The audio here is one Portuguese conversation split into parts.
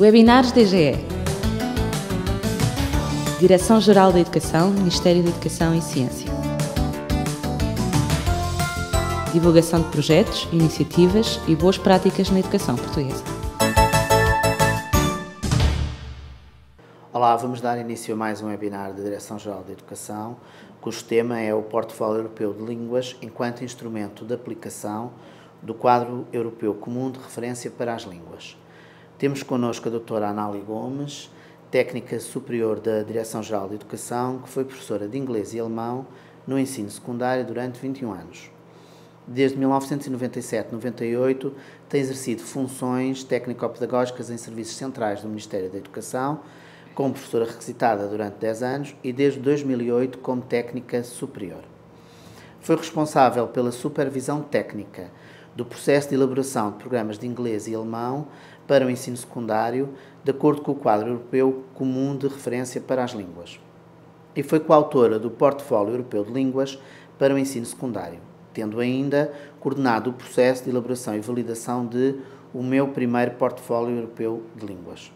Webinars DGE. Direção-Geral da Educação, Ministério da Educação e Ciência. Divulgação de projetos, iniciativas e boas práticas na educação portuguesa. Olá, vamos dar início a mais um webinar da Direção-Geral da Educação, cujo tema é o Portfólio Europeu de Línguas enquanto instrumento de aplicação do Quadro Europeu Comum de Referência para as Línguas. Temos connosco a doutora Anália Gomes, técnica superior da Direção-Geral da Educação, que foi professora de inglês e alemão no ensino secundário durante 21 anos. Desde 1997-98 tem exercido funções técnico-pedagógicas em serviços centrais do Ministério da Educação, como professora requisitada durante 10 anos e desde 2008 como técnica superior. Foi responsável pela supervisão técnica do processo de elaboração de programas de inglês e alemão para o ensino secundário, de acordo com o Quadro Europeu Comum de Referência para as Línguas. E foi coautora do Portfólio Europeu de Línguas para o ensino secundário, tendo ainda coordenado o processo de elaboração e validação de O Meu Primeiro Portfólio Europeu de Línguas.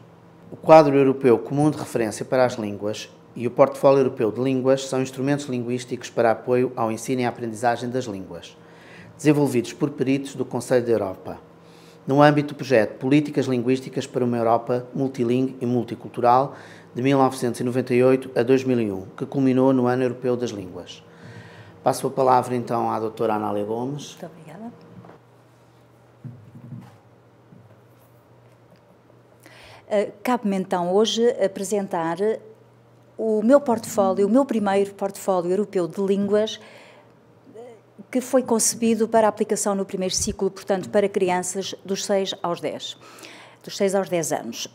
O Quadro Europeu Comum de Referência para as Línguas e o Portfólio Europeu de Línguas são instrumentos linguísticos para apoio ao ensino e à aprendizagem das línguas, desenvolvidos por peritos do Conselho da Europa, no âmbito do projeto Políticas Linguísticas para uma Europa Multilingue e Multicultural, de 1998 a 2001, que culminou no Ano Europeu das Línguas. Passo a palavra então à doutora Anália Gomes. Muito obrigada. Cabe-me então hoje apresentar o meu portfólio, o meu primeiro portfólio europeu de línguas, que foi concebido para aplicação no primeiro ciclo, portanto, para crianças dos 6 aos 10 anos.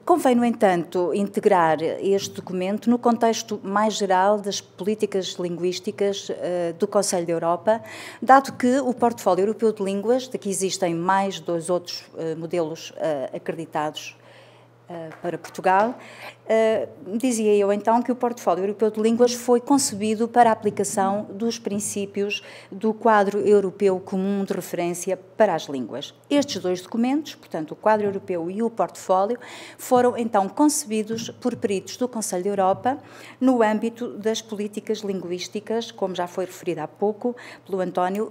Convém, no entanto, integrar este documento no contexto mais geral das políticas linguísticas do Conselho da Europa, dado que o Portfólio Europeu de Línguas, de que existem mais 2 outros modelos acreditados para Portugal, dizia eu então que o Portfólio Europeu de Línguas foi concebido para a aplicação dos princípios do Quadro Europeu Comum de Referência para as Línguas. Estes 2 documentos, portanto o Quadro Europeu e o Portfólio, foram então concebidos por peritos do Conselho da Europa no âmbito das políticas linguísticas, como já foi referido há pouco pelo António,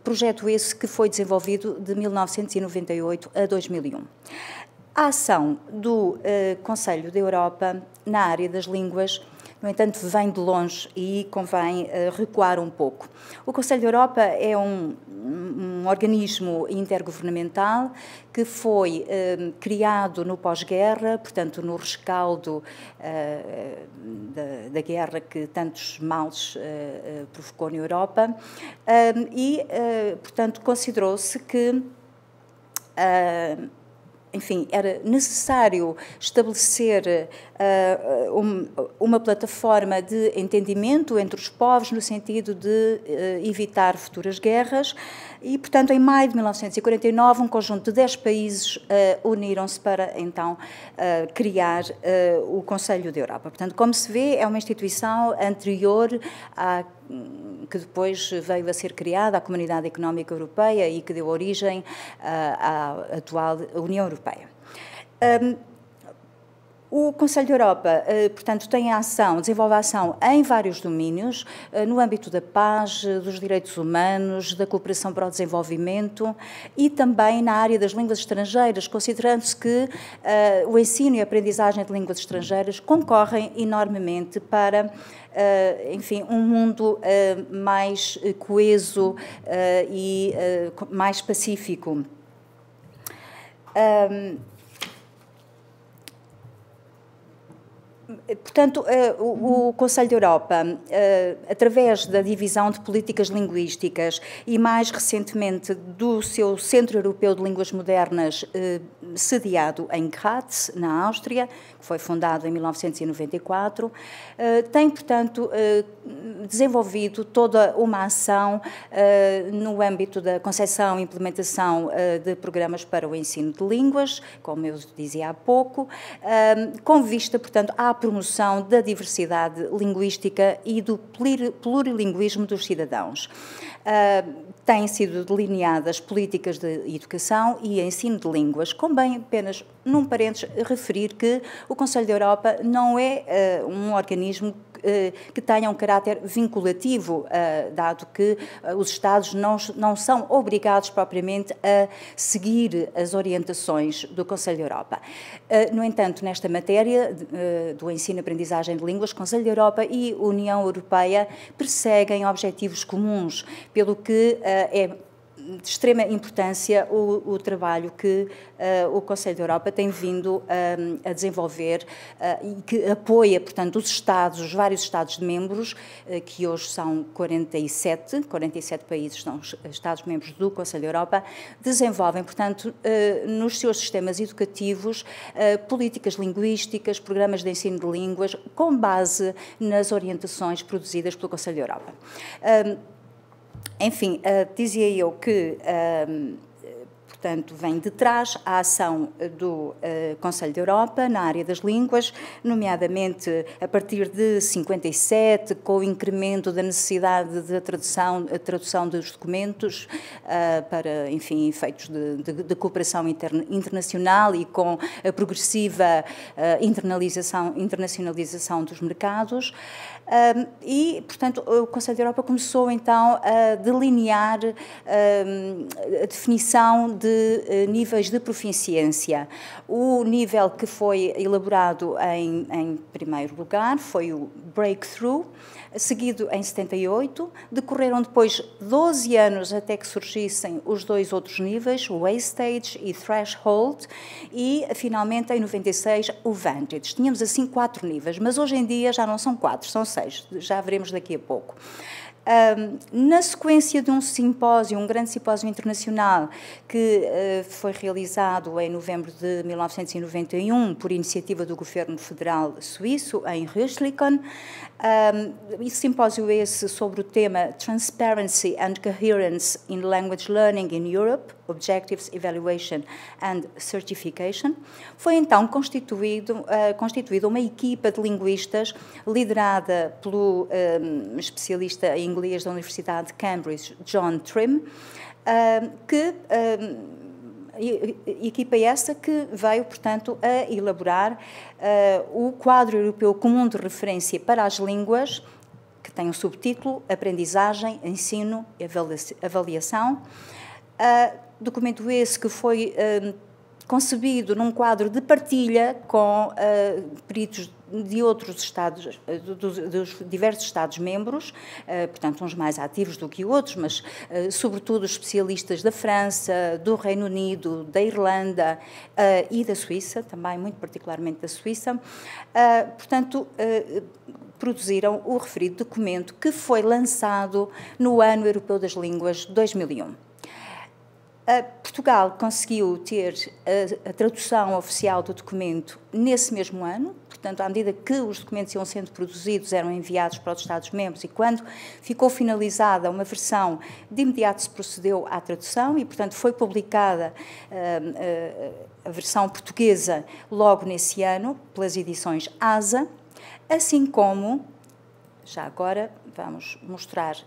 projeto esse que foi desenvolvido de 1998 a 2001. A ação do Conselho da Europa na área das línguas, no entanto, vem de longe e convém recuar um pouco. O Conselho da Europa é um organismo intergovernamental que foi criado no pós-guerra, portanto, no rescaldo da guerra que tantos males provocou na Europa, portanto, considerou-se que enfim, era necessário estabelecer uma plataforma de entendimento entre os povos no sentido de evitar futuras guerras e, portanto, em maio de 1949, um conjunto de 10 países uniram-se para, então, criar o Conselho da Europa. Portanto, como se vê, é uma instituição anterior que depois veio a ser criada, a Comunidade Económica Europeia, e que deu origem à atual União Europeia. O Conselho da Europa, portanto, tem desenvolve a ação em vários domínios, no âmbito da paz, dos direitos humanos, da cooperação para o desenvolvimento e também na área das línguas estrangeiras, considerando-se que o ensino e a aprendizagem de línguas estrangeiras concorrem enormemente para, enfim, um mundo mais coeso e mais pacífico. Portanto, o Conselho da Europa, através da divisão de políticas linguísticas e, mais recentemente, do seu Centro Europeu de Línguas Modernas, sediado em Graz, na Áustria, que foi fundado em 1994, tem, portanto, desenvolvido toda uma ação no âmbito da concepção e implementação de programas para o ensino de línguas, como eu dizia há pouco, com vista, portanto, à promoção da diversidade linguística e do plurilinguismo dos cidadãos. Têm sido delineadas políticas de educação e ensino de línguas. Convém apenas, num parênteses, referir que o Conselho da Europa não é um organismo que tenha um caráter vinculativo, dado que os Estados não são obrigados propriamente a seguir as orientações do Conselho da Europa. No entanto, nesta matéria do ensino e aprendizagem de línguas, Conselho da Europa e União Europeia perseguem objetivos comuns, pelo que é de extrema importância o trabalho que o Conselho da Europa tem vindo a desenvolver e que apoia, portanto, os vários Estados-membros, que hoje são 47 países são Estados-membros do Conselho da Europa, desenvolvem, portanto, nos seus sistemas educativos, políticas linguísticas, programas de ensino de línguas, com base nas orientações produzidas pelo Conselho da Europa. Enfim, dizia eu que, portanto, vem de trás a ação do Conselho da Europa na área das línguas, nomeadamente a partir de 57, com o incremento da necessidade de tradução dos documentos para, enfim, efeitos de cooperação internacional e com a progressiva internacionalização dos mercados. E, portanto, o Conselho da Europa começou, então, a delinear a definição de níveis de proficiência. O nível que foi elaborado em primeiro lugar foi o Breakthrough, seguido em 78, decorreram depois 12 anos até que surgissem os dois outros níveis, o Wastage e Threshold, e finalmente em 96 o Vantage. Tínhamos assim 4 níveis, mas hoje em dia já não são 4, são 6, já veremos daqui a pouco. Na sequência de um simpósio, um grande simpósio internacional que foi realizado em novembro de 1991 por iniciativa do governo federal suíço em Rüschlikon, simpósio esse sobre o tema Transparency and Coherence in Language Learning in Europe, Objectives, Evaluation and Certification, foi então constituída uma equipa de linguistas liderada pelo especialista em inglês da Universidade de Cambridge, John Trim, equipa essa que veio, portanto, a elaborar o quadro europeu comum de referência para as línguas, que tem o subtítulo Aprendizagem, Ensino e Avaliação. Documento esse que foi concebido num quadro de partilha com peritos de outros Estados, dos diversos Estados-membros, portanto, uns mais ativos do que outros, mas, sobretudo, especialistas da França, do Reino Unido, da Irlanda e da Suíça, também, muito particularmente da Suíça. Portanto, produziram o referido documento que foi lançado no Ano Europeu das Línguas 2001. Portugal conseguiu ter a tradução oficial do documento nesse mesmo ano, portanto, à medida que os documentos iam sendo produzidos, eram enviados para os Estados-membros e quando ficou finalizada uma versão, de imediato se procedeu à tradução e, portanto, foi publicada a versão portuguesa logo nesse ano, pelas edições ASA, assim como, já agora vamos mostrar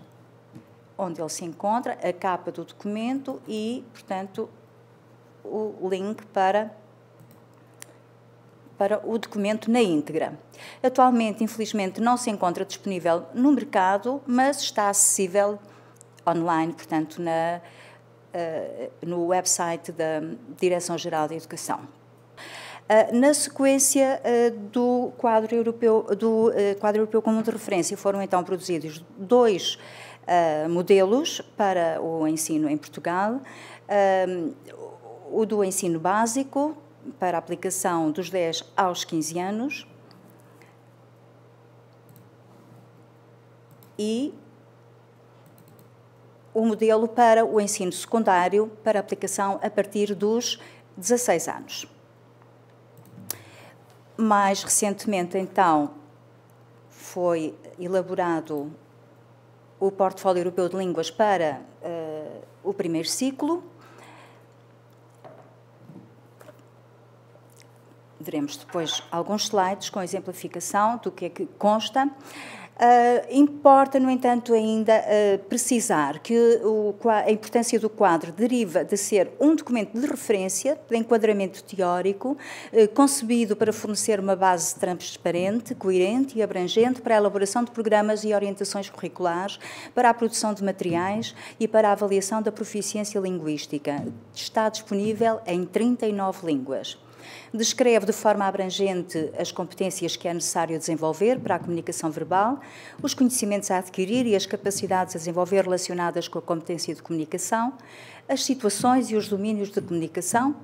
onde ele se encontra, a capa do documento e, portanto, o link para o documento na íntegra. Atualmente, infelizmente, não se encontra disponível no mercado, mas está acessível online, portanto, no website da Direção-Geral da Educação. Na sequência do quadro europeu comum de referência, foram então produzidos 2 modelos para o ensino em Portugal, o do ensino básico, para a aplicação dos 10 aos 15 anos, e o modelo para o ensino secundário, para aplicação a partir dos 16 anos. Mais recentemente, então, foi elaborado o Portfólio Europeu de Línguas para o primeiro ciclo. veremos depois alguns slides com exemplificação do que é que consta. Importa, no entanto, ainda precisar que a importância do quadro deriva de ser um documento de referência, de enquadramento teórico, concebido para fornecer uma base transparente, coerente e abrangente para a elaboração de programas e orientações curriculares, para a produção de materiais e para a avaliação da proficiência linguística. Está disponível em 39 línguas. Descreve de forma abrangente as competências que é necessário desenvolver para a comunicação verbal, os conhecimentos a adquirir e as capacidades a desenvolver relacionadas com a competência de comunicação, as situações e os domínios de comunicação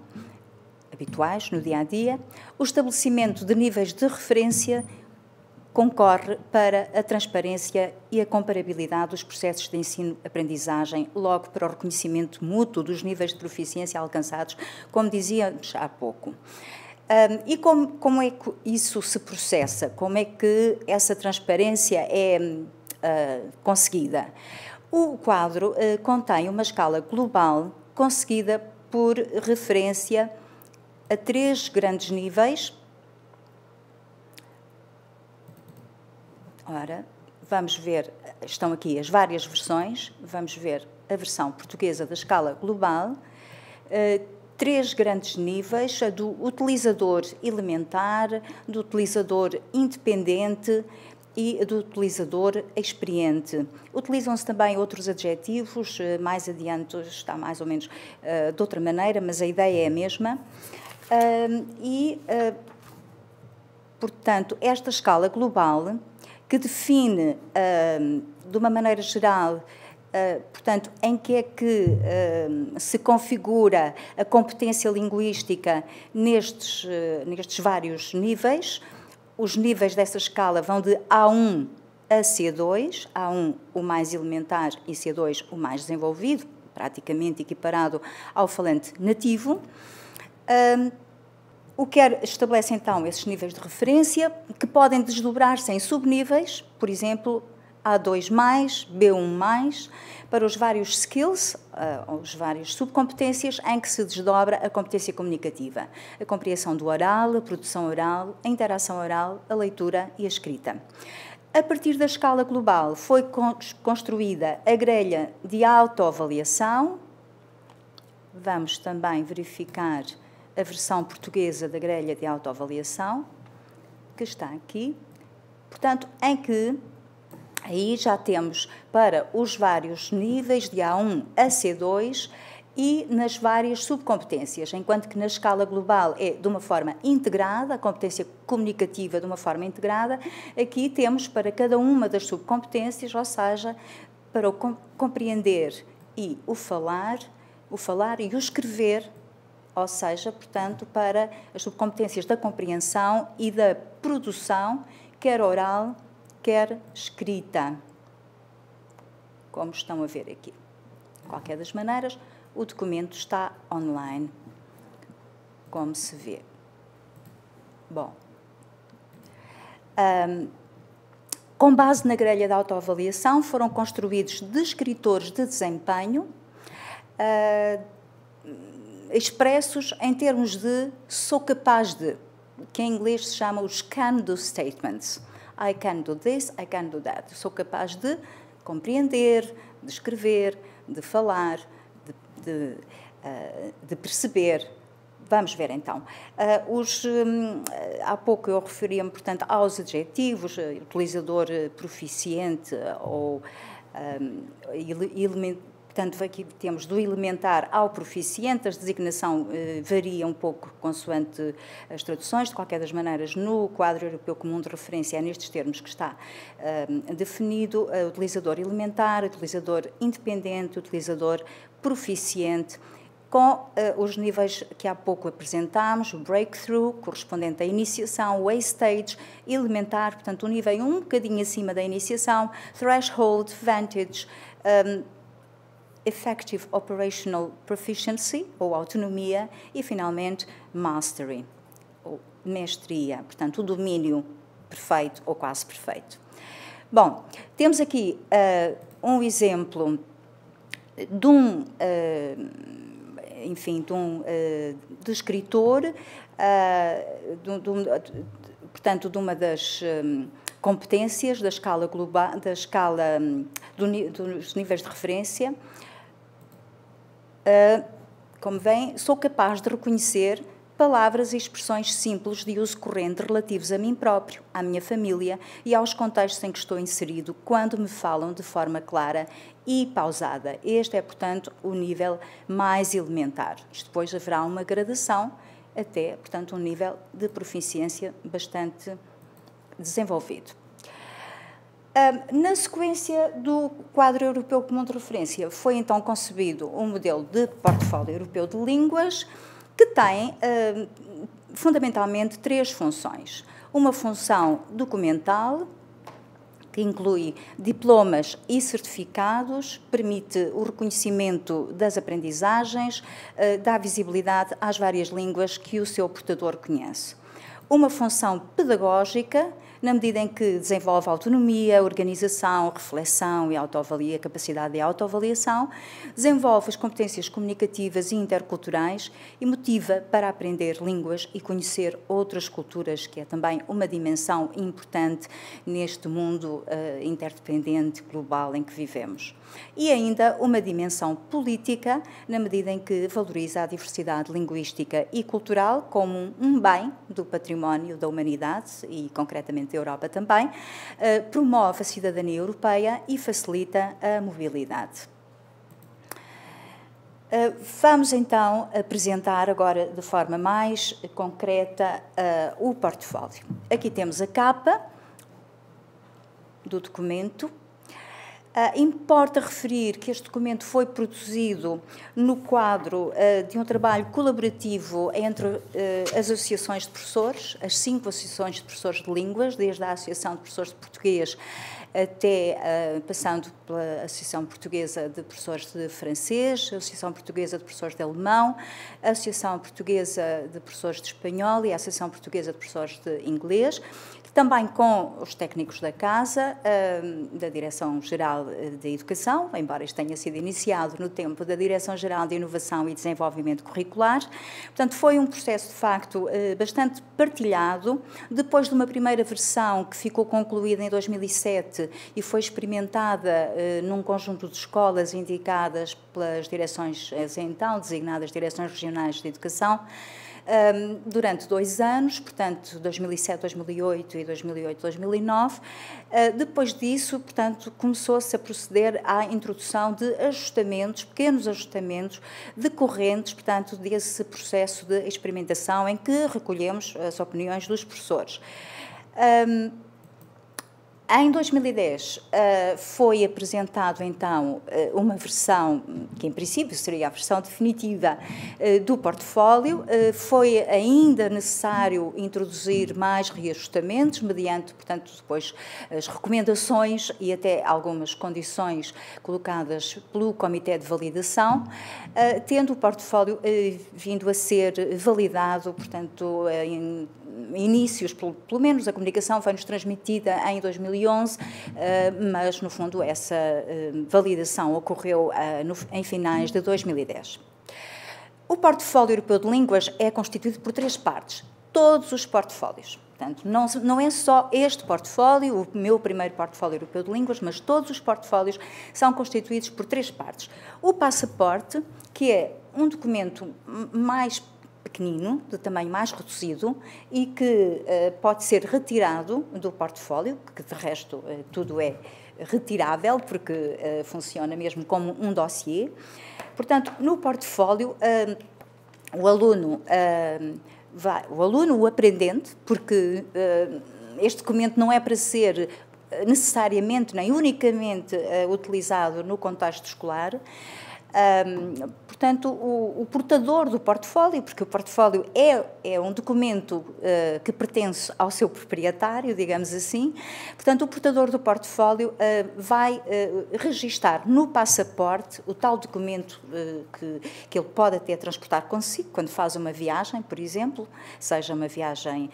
habituais no dia-a-dia, o estabelecimento de níveis de referência concorre para a transparência e a comparabilidade dos processos de ensino-aprendizagem, logo para o reconhecimento mútuo dos níveis de proficiência alcançados, como dizíamos há pouco. E como é que isso se processa? Como é que essa transparência é conseguida? O quadro contém uma escala global conseguida por referência a 3 grandes níveis. Ora, vamos ver, estão aqui as várias versões, vamos ver a versão portuguesa da escala global, 3 grandes níveis, a do utilizador elementar, do utilizador independente e do utilizador experiente. Utilizam-se também outros adjetivos, mais adiante está mais ou menos de outra maneira, mas a ideia é a mesma. Portanto, esta escala global que define, de uma maneira geral, portanto, em que é que se configura a competência linguística nestes vários níveis. Os níveis dessa escala vão de A1 a C2, A1 o mais elementar e C2 o mais desenvolvido, praticamente equiparado ao falante nativo. O que estabelece, então, esses níveis de referência, que podem desdobrar-se em subníveis, por exemplo, A2+, B1+, para os vários skills, os vários subcompetências, em que se desdobra a competência comunicativa. A compreensão do oral, a produção oral, a interação oral, a leitura e a escrita. A partir da escala global, foi construída a grelha de autoavaliação. Vamos também verificar a versão portuguesa da grelha de autoavaliação, que está aqui. Portanto, em que aí já temos para os vários níveis de A1 a C2 e nas várias subcompetências, enquanto que na escala global é de uma forma integrada, a competência comunicativa de uma forma integrada, aqui temos para cada uma das subcompetências, ou seja, para o compreender e o falar e o escrever, ou seja, portanto, para as subcompetências da compreensão e da produção, quer oral, quer escrita, como estão a ver aqui. De qualquer das maneiras, o documento está online, como se vê. Bom, com base na grelha de autoavaliação, foram construídos descritores de desempenho, expressos em termos de sou capaz de, que em inglês se chama os can-do statements. I can do this, I can do that. Sou capaz de compreender, de escrever, de falar, de perceber. Vamos ver, então. Há pouco eu referia-me, portanto, aos adjetivos, utilizador proficiente ou portanto, aqui temos do elementar ao proficiente, a designação varia um pouco consoante as traduções, de qualquer das maneiras, no quadro europeu comum de referência é nestes termos que está definido, utilizador elementar, utilizador independente, utilizador proficiente, com os níveis que há pouco apresentámos, o breakthrough, correspondente à iniciação, o A-stage, elementar, portanto, o nível um bocadinho acima da iniciação, threshold, vantage, effective operational proficiency, ou autonomia, e, finalmente, mastery, ou mestria, portanto, o domínio perfeito ou quase perfeito. Bom, temos aqui um exemplo de enfim, de escritor, portanto, de uma das competências da escala global, dos níveis de referência. Como veem, sou capaz de reconhecer palavras e expressões simples de uso corrente relativos a mim próprio, à minha família e aos contextos em que estou inserido, quando me falam de forma clara e pausada. Este é, portanto, o nível mais elementar. Isto depois haverá uma gradação até, portanto, um nível de proficiência bastante desenvolvido. Na sequência do quadro europeu comum de referência, foi então concebido um modelo de portfólio europeu de línguas que tem, fundamentalmente, 3 funções. Uma função documental, que inclui diplomas e certificados, permite o reconhecimento das aprendizagens, dá visibilidade às várias línguas que o seu portador conhece. Uma função pedagógica, na medida em que desenvolve autonomia, organização, reflexão e autoavalia, capacidade de autoavaliação, desenvolve as competências comunicativas e interculturais e motiva para aprender línguas e conhecer outras culturas, que é também uma dimensão importante neste mundo interdependente, global em que vivemos. E ainda uma dimensão política, na medida em que valoriza a diversidade linguística e cultural como um bem do património da humanidade e, concretamente, da Europa também, promove a cidadania europeia e facilita a mobilidade. Vamos então apresentar agora de forma mais concreta o portfólio. Aqui temos a capa do documento. Importa referir que este documento foi produzido no quadro de um trabalho colaborativo entre as associações de professores, as 5 associações de professores de línguas, desde a Associação de Professores de Português até passando pela Associação Portuguesa de Professores de Francês, a Associação Portuguesa de Professores de Alemão, a Associação Portuguesa de Professores de Espanhol e a Associação Portuguesa de Professores de Inglês, também com os técnicos da Casa, da Direção-Geral de Educação, embora isto tenha sido iniciado no tempo da Direção-Geral de Inovação e Desenvolvimento Curricular. Portanto, foi um processo, de facto, bastante partilhado. Depois de uma primeira versão que ficou concluída em 2007 e foi experimentada num conjunto de escolas indicadas pelas direções, então designadas Direções Regionais de Educação, durante 2 anos, portanto, 2007, 2008 e 2008, 2009. Depois disso, portanto, começou-se a proceder à introdução de ajustamentos, pequenos ajustamentos, decorrentes, portanto, desse processo de experimentação em que recolhemos as opiniões dos professores. Em 2010 foi apresentado então uma versão que em princípio seria a versão definitiva do portfólio. Foi ainda necessário introduzir mais reajustamentos mediante, portanto, depois as recomendações e até algumas condições colocadas pelo Comitê de Validação, tendo o portfólio vindo a ser validado, portanto, em inícios, pelo menos a comunicação foi-nos transmitida em 2011, mas, no fundo, essa validação ocorreu em finais de 2010. O portfólio europeu de línguas é constituído por 3 partes, todos os portfólios. Portanto, não é só este portfólio, o meu primeiro portfólio europeu de línguas, mas todos os portfólios são constituídos por 3 partes. O passaporte, que é um documento mais pequenino, de tamanho mais reduzido e que pode ser retirado do portfólio, que de resto tudo é retirável, porque funciona mesmo como um dossiê. Portanto, no portfólio, o aluno, o aprendente, porque este documento não é para ser necessariamente nem unicamente utilizado no contexto escolar. Portanto, o portador do portfólio, porque o portfólio é um documento que pertence ao seu proprietário, digamos assim, portanto, o portador do portfólio vai registar no passaporte o tal documento que ele pode até transportar consigo quando faz uma viagem, por exemplo, seja uma viagem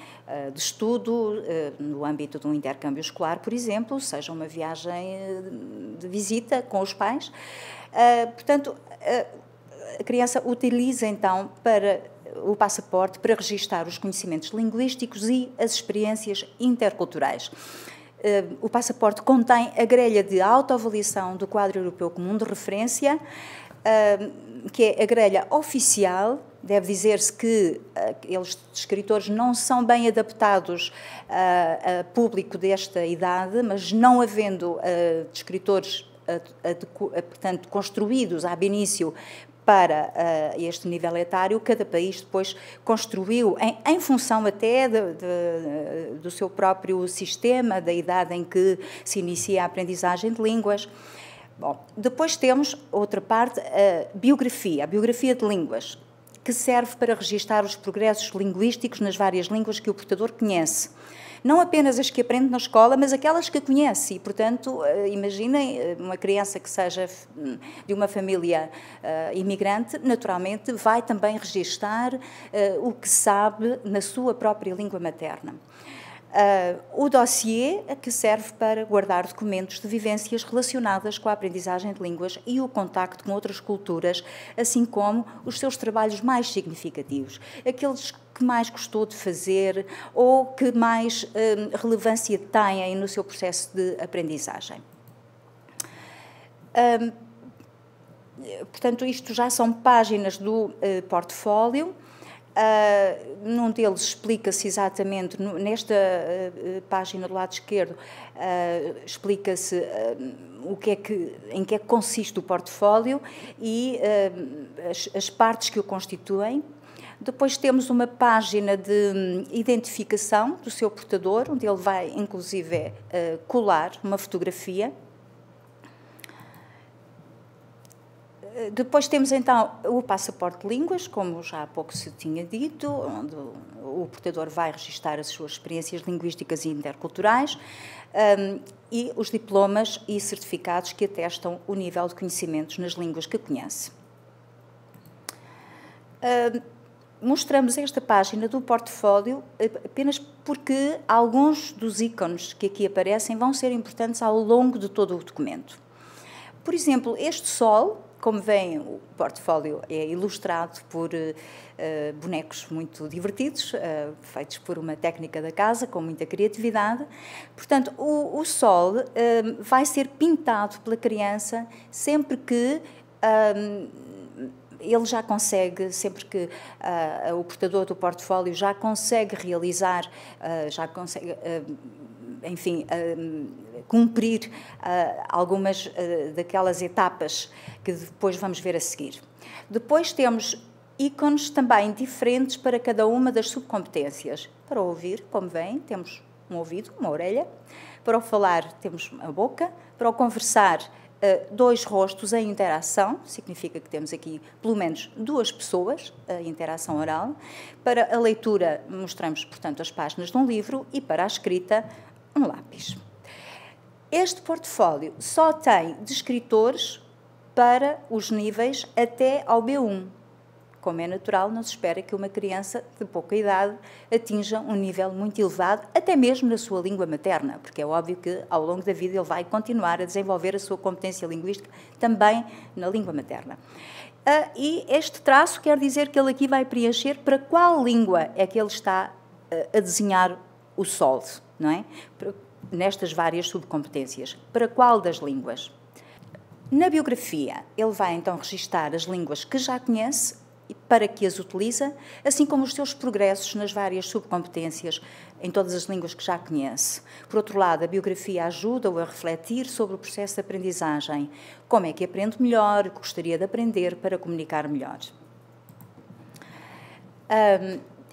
de estudo, no âmbito de um intercâmbio escolar, por exemplo, seja uma viagem de visita com os pais. Portanto, a criança utiliza, então, o passaporte para registar os conhecimentos linguísticos e as experiências interculturais. O passaporte contém a grelha de autoavaliação do quadro europeu comum de referência, que é a grelha oficial. Deve dizer-se que aqueles descritores não são bem adaptados a público desta idade, mas não havendo descritores, portanto, construídos ab início para este nível etário, cada país depois construiu, em função até do seu próprio sistema, da idade em que se inicia a aprendizagem de línguas. Bom, depois temos outra parte, a biografia de línguas, que serve para registar os progressos linguísticos nas várias línguas que o portador conhece. Não apenas as que aprende na escola, mas aquelas que conhece. E, portanto, imaginem uma criança que seja de uma família imigrante, naturalmente vai também registar o que sabe na sua própria língua materna. O dossiê, que serve para guardar documentos de vivências relacionadas com a aprendizagem de línguas e o contacto com outras culturas, assim como os seus trabalhos mais significativos, aqueles que mais gostou de fazer ou que mais relevância têm no seu processo de aprendizagem. Portanto, isto já são páginas do portfólio. Num deles explica-se exatamente, nesta página do lado esquerdo, explica-se em que é que consiste o portfólio e as partes que o constituem. Depois temos uma página de identificação do seu portador, onde ele vai, inclusive, colar uma fotografia. Depois temos, então, o passaporte de línguas, como já há pouco se tinha dito, onde o portador vai registar as suas experiências linguísticas e interculturais, e os diplomas e certificados que atestam o nível de conhecimentos nas línguas que conhece. Mostramos esta página do portfólio apenas porque alguns dos ícones que aqui aparecem vão ser importantes ao longo de todo o documento. Por exemplo, este sol, como veem, o portfólio é ilustrado por bonecos muito divertidos, feitos por uma técnica da casa, com muita criatividade. Portanto, o sol vai ser pintado pela criança sempre que ele já consegue, sempre que o portador do portfólio já consegue realizar, já consegue, enfim, cumprir algumas daquelas etapas que depois vamos ver a seguir. Depois temos ícones também diferentes para cada uma das subcompetências. Para ouvir, como veem, temos um ouvido, uma orelha. Para o falar, temos a boca. Para o conversar, dois rostos em interação, significa que temos aqui pelo menos duas pessoas, a interação oral. Para a leitura, mostramos, portanto, as páginas de um livro e para a escrita, um lápis. Este portfólio só tem descritores para os níveis até ao B1. Como é natural, não se espera que uma criança de pouca idade atinja um nível muito elevado, até mesmo na sua língua materna, porque é óbvio que ao longo da vida ele vai continuar a desenvolver a sua competência linguística também na língua materna. E este traço quer dizer que ele aqui vai preencher para qual língua é que ele está a desenhar o sol, não é? Nestas várias subcompetências. Para qual das línguas? Na biografia, ele vai então registar as línguas que já conhece e para que as utiliza, assim como os seus progressos nas várias subcompetências em todas as línguas que já conhece. Por outro lado, a biografia ajuda-o a refletir sobre o processo de aprendizagem, como é que aprende melhor, o que gostaria de aprender para comunicar melhor.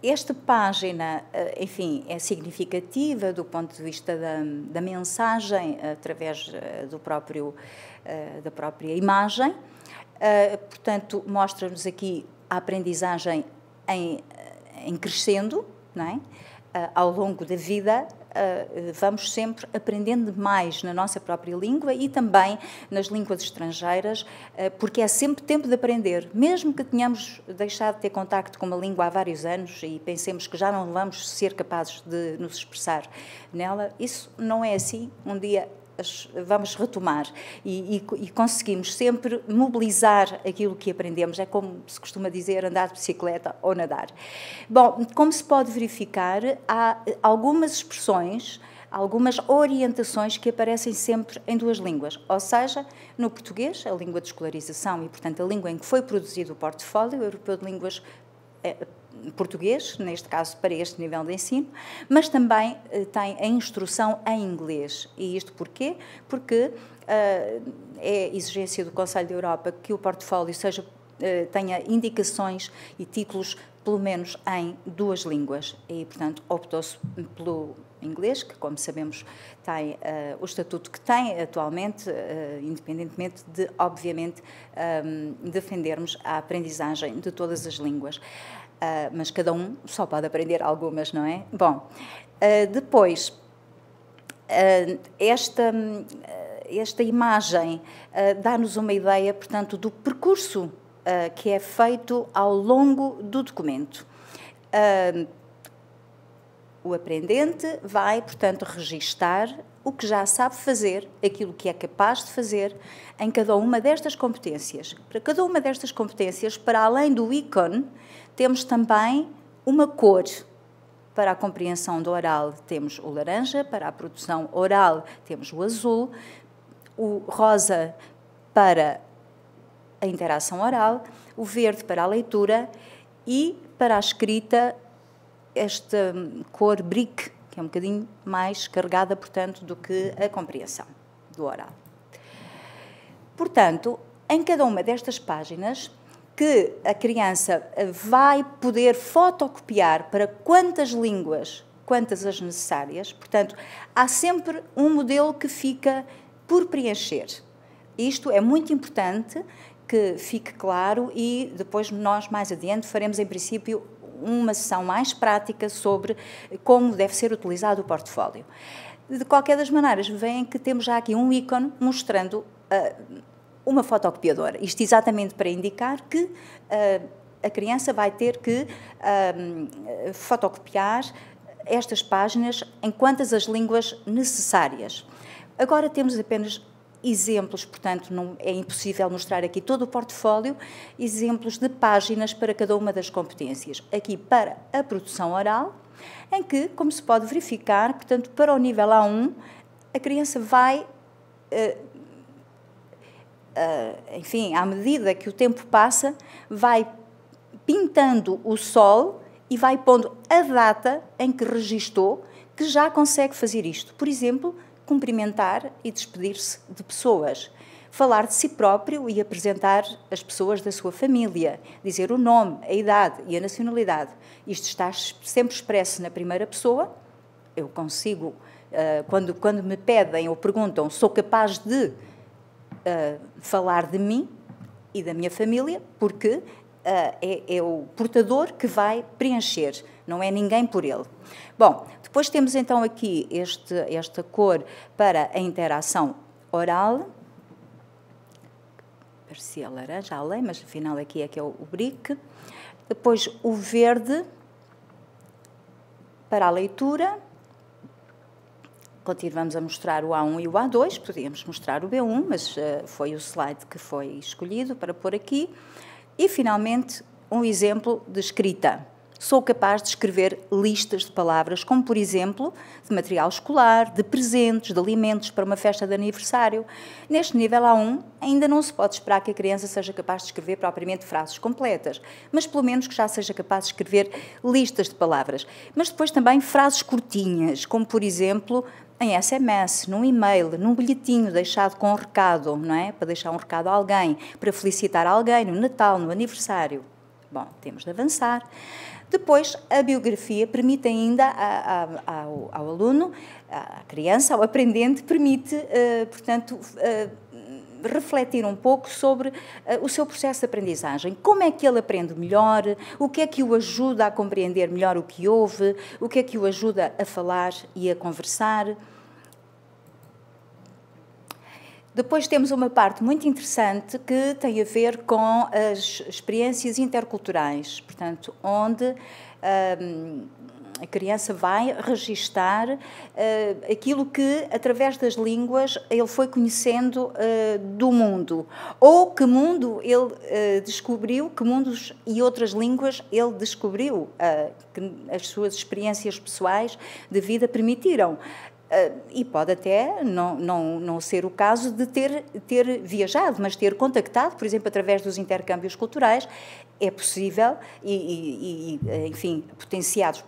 Esta página, enfim, é significativa do ponto de vista da mensagem através da própria imagem. Portanto, mostra-nos aqui a aprendizagem em crescendo, não é? Ao longo da vida, vamos sempre aprendendo mais na nossa própria língua e também nas línguas estrangeiras, porque é sempre tempo de aprender. Mesmo que tenhamos deixado de ter contacto com uma língua há vários anos e pensemos que já não vamos ser capazes de nos expressar nela, isso não é assim. Um dia vamos retomar e conseguimos sempre mobilizar aquilo que aprendemos. É como se costuma dizer, andar de bicicleta ou nadar. Bom, como se pode verificar, há algumas expressões, algumas orientações que aparecem sempre em duas línguas, ou seja, no português, a língua de escolarização e, portanto, a língua em que foi produzido o portfólio europeu de línguas português, neste caso para este nível de ensino, mas também tem a instrução em inglês. E isto porquê? Porque é exigência do Conselho da Europa que o portfólio tenha indicações e títulos pelo menos em duas línguas e, portanto, optou-se pelo inglês, que, como sabemos, tem o estatuto que tem atualmente, independentemente de, obviamente, defendermos a aprendizagem de todas as línguas. Mas cada um só pode aprender algumas, não é? Bom, depois, esta imagem dá-nos uma ideia, portanto, do percurso que é feito ao longo do documento. O aprendente vai, portanto, registar o que já sabe fazer, aquilo que é capaz de fazer em cada uma destas competências. Para cada uma destas competências, para além do ícone, temos também uma cor. Para a compreensão do oral temos o laranja, para a produção oral temos o azul, o rosa para a interação oral, o verde para a leitura e para a escrita esta cor brick, que é um bocadinho mais carregada, portanto, do que a compreensão do oral. Portanto, em cada uma destas páginas, que a criança vai poder fotocopiar para quantas línguas, quantas as necessárias, portanto, há sempre um modelo que fica por preencher. Isto é muito importante que fique claro e depois nós, mais adiante, faremos, em princípio, uma sessão mais prática sobre como deve ser utilizado o portfólio. De qualquer das maneiras, veem que temos já aqui um ícone mostrando uma fotocopiadora. Isto exatamente para indicar que a criança vai ter que fotocopiar estas páginas em quantas as línguas necessárias. Agora temos apenas exemplos, portanto, não é impossível mostrar aqui todo o portfólio, exemplos de páginas para cada uma das competências. Aqui para a produção oral, em que, como se pode verificar, portanto, para o nível A1, a criança vai, enfim, à medida que o tempo passa, vai pintando o sol e vai pondo a data em que registou, que já consegue fazer isto. Por exemplo, cumprimentar e despedir-se de pessoas, falar de si próprio e apresentar as pessoas da sua família, dizer o nome, a idade e a nacionalidade. Isto está sempre expresso na primeira pessoa. Eu consigo, quando me pedem ou perguntam, sou capaz de falar de mim e da minha família, porque é o portador que vai preencher, não é ninguém por ele. Bom, depois temos então aqui esta cor para a interação oral. Parecia laranja, além, mas afinal aqui é que é o brick. Depois o verde para a leitura. Continuamos a mostrar o A1 e o A2, podíamos mostrar o B1, mas foi o slide que foi escolhido para pôr aqui. E, finalmente, um exemplo de escrita. Sou capaz de escrever listas de palavras, como, por exemplo, de material escolar, de presentes, de alimentos para uma festa de aniversário. Neste nível A1, ainda não se pode esperar que a criança seja capaz de escrever propriamente frases completas, mas pelo menos que já seja capaz de escrever listas de palavras. Mas depois também frases curtinhas, como, por exemplo, em SMS, num e-mail, num bilhetinho deixado com um recado, não é? Para deixar um recado a alguém, para felicitar alguém no Natal, no aniversário. Bom, temos de avançar. Depois, a biografia permite ainda ao aluno, à criança, ao aprendente, permite, portanto, refletir um pouco sobre o seu processo de aprendizagem. Como é que ele aprende melhor? O que é que o ajuda a compreender melhor o que ouve? O que é que o ajuda a falar e a conversar? Depois temos uma parte muito interessante que tem a ver com as experiências interculturais, portanto, onde a criança vai registar aquilo que, através das línguas, ele foi conhecendo do mundo. Ou que mundo ele descobriu, que mundos e outras línguas ele descobriu, que as suas experiências pessoais de vida permitiram. E pode até não ser o caso de ter viajado, mas ter contactado, por exemplo, através dos intercâmbios culturais, é possível, enfim, potenciados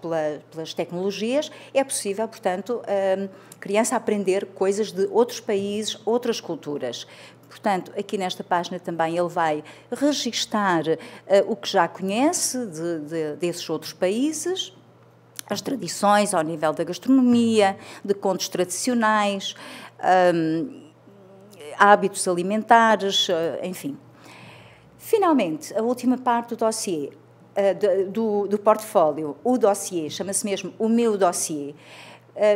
pelas tecnologias, é possível, portanto, criança aprender coisas de outros países, outras culturas. Portanto, aqui nesta página também ele vai registar o que já conhece desses outros países, as tradições ao nível da gastronomia, de contos tradicionais, hábitos alimentares, enfim. Finalmente, a última parte do dossiê, do portfólio, o dossiê, chama-se mesmo o meu dossiê.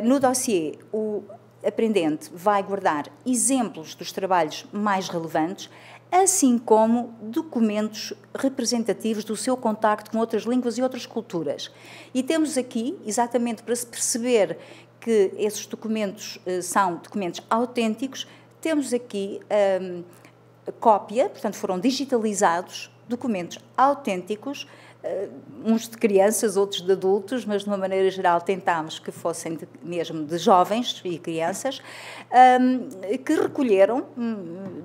No dossiê, o aprendente vai guardar exemplos dos trabalhos mais relevantes, assim como documentos representativos do seu contacto com outras línguas e outras culturas. E temos aqui, exatamente para se perceber que esses documentos são documentos autênticos, temos aqui cópia, portanto foram digitalizados, documentos autênticos, uns de crianças, outros de adultos, mas de uma maneira geral tentámos que fossem mesmo de jovens e crianças, que recolheram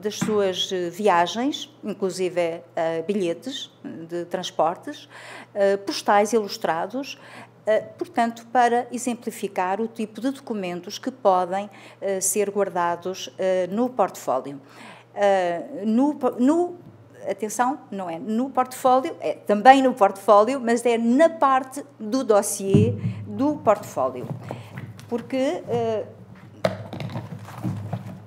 das suas viagens, inclusive bilhetes de transportes, postais ilustrados, portanto, para exemplificar o tipo de documentos que podem ser guardados no portfólio. Atenção, não é no portfólio, é também no portfólio, mas é na parte do dossiê do portfólio. Porque,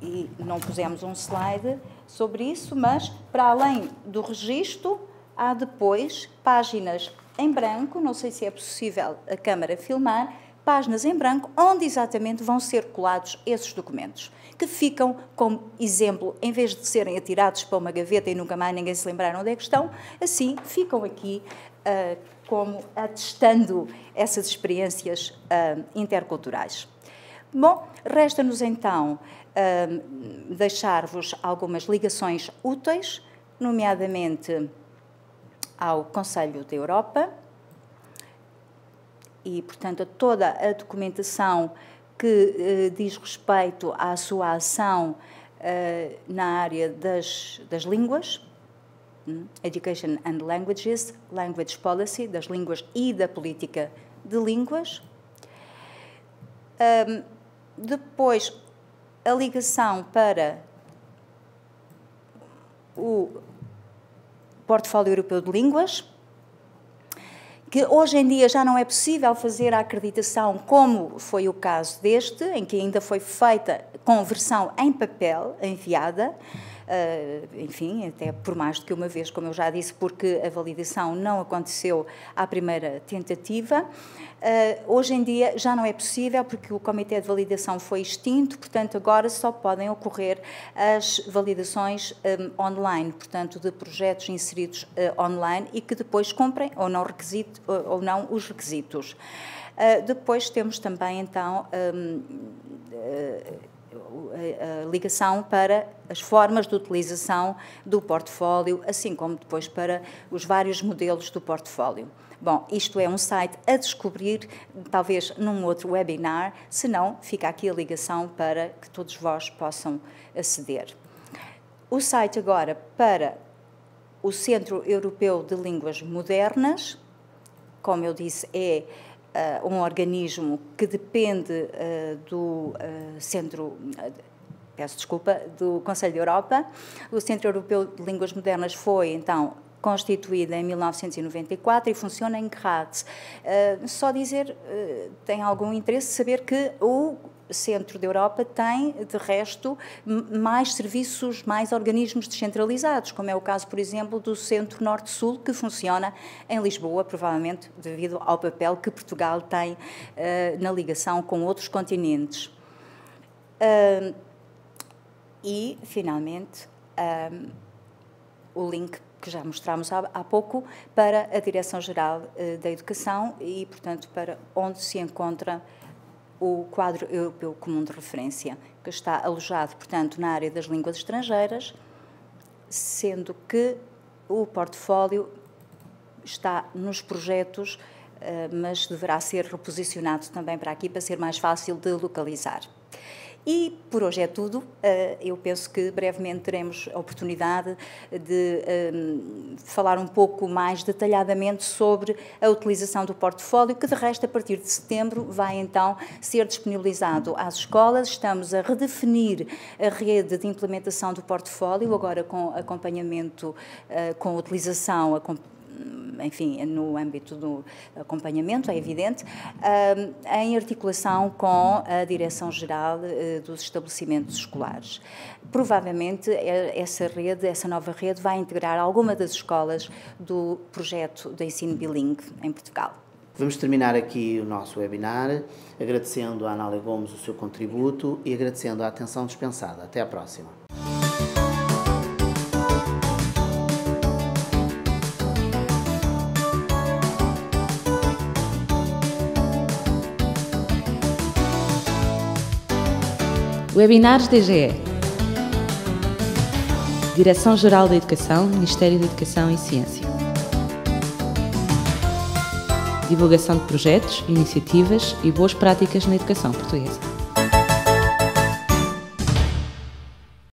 e não pusemos um slide sobre isso, mas para além do registro, há depois páginas em branco, não sei se é possível a câmara filmar, páginas em branco, onde exatamente vão ser colados esses documentos, que ficam como exemplo, em vez de serem atirados para uma gaveta e nunca mais ninguém se lembrar onde é que estão, assim ficam aqui como atestando essas experiências interculturais. Bom, resta-nos então deixar-vos algumas ligações úteis, nomeadamente ao Conselho da Europa e, portanto, a toda a documentação que diz respeito à sua ação na área das línguas, Education and Languages, Language Policy, das línguas e da política de línguas. Depois, a ligação para o Portfólio Europeu de Línguas, que hoje em dia já não é possível fazer a acreditação, como foi o caso deste, em que ainda foi feita com versão em papel, enviada, enfim, até por mais do que uma vez, como eu já disse, porque a validação não aconteceu à primeira tentativa. Hoje em dia já não é possível, porque o Comitê de Validação foi extinto, portanto, agora só podem ocorrer as validações online, portanto, de projetos inseridos online e que depois cumprem ou não os requisitos. Depois temos também, então, a ligação para as formas de utilização do portfólio, assim como depois para os vários modelos do portfólio. Bom, isto é um site a descobrir, talvez num outro webinar, se não, fica aqui a ligação para que todos vós possam aceder. O site agora para o Centro Europeu de Línguas Modernas, como eu disse, é um organismo que depende do Centro, peço desculpa, do Conselho da Europa. O Centro Europeu de Línguas Modernas foi, então, constituído em 1994 e funciona em Graz. Só dizer, tem algum interesse saber que o Centro da Europa tem, de resto, mais serviços, mais organismos descentralizados, como é o caso, por exemplo, do Centro Norte-Sul, que funciona em Lisboa, provavelmente devido ao papel que Portugal tem na ligação com outros continentes. E, finalmente, o link que já mostramos há pouco, para a Direção-Geral da Educação e, portanto, para onde se encontra o Quadro Europeu Comum de Referência, que está alojado, portanto, na área das línguas estrangeiras, sendo que o portfólio está nos projetos, mas deverá ser reposicionado também para aqui, para ser mais fácil de localizar. E por hoje é tudo. Eu penso que brevemente teremos a oportunidade de falar um pouco mais detalhadamente sobre a utilização do portfólio, que de resto, a partir de setembro, vai então ser disponibilizado às escolas. Estamos a redefinir a rede de implementação do portfólio, agora com acompanhamento, com utilização, enfim, no âmbito do acompanhamento, é evidente, em articulação com a Direção-Geral dos Estabelecimentos Escolares. Provavelmente essa nova rede vai integrar alguma das escolas do projeto de ensino bilingue em Portugal. Vamos terminar aqui o nosso webinar, agradecendo à Anália Gomes o seu contributo e agradecendo a atenção dispensada. Até à próxima. Webinars DGE. Direção-Geral da Educação, Ministério da Educação e Ciência. Divulgação de projetos, iniciativas e boas práticas na educação portuguesa.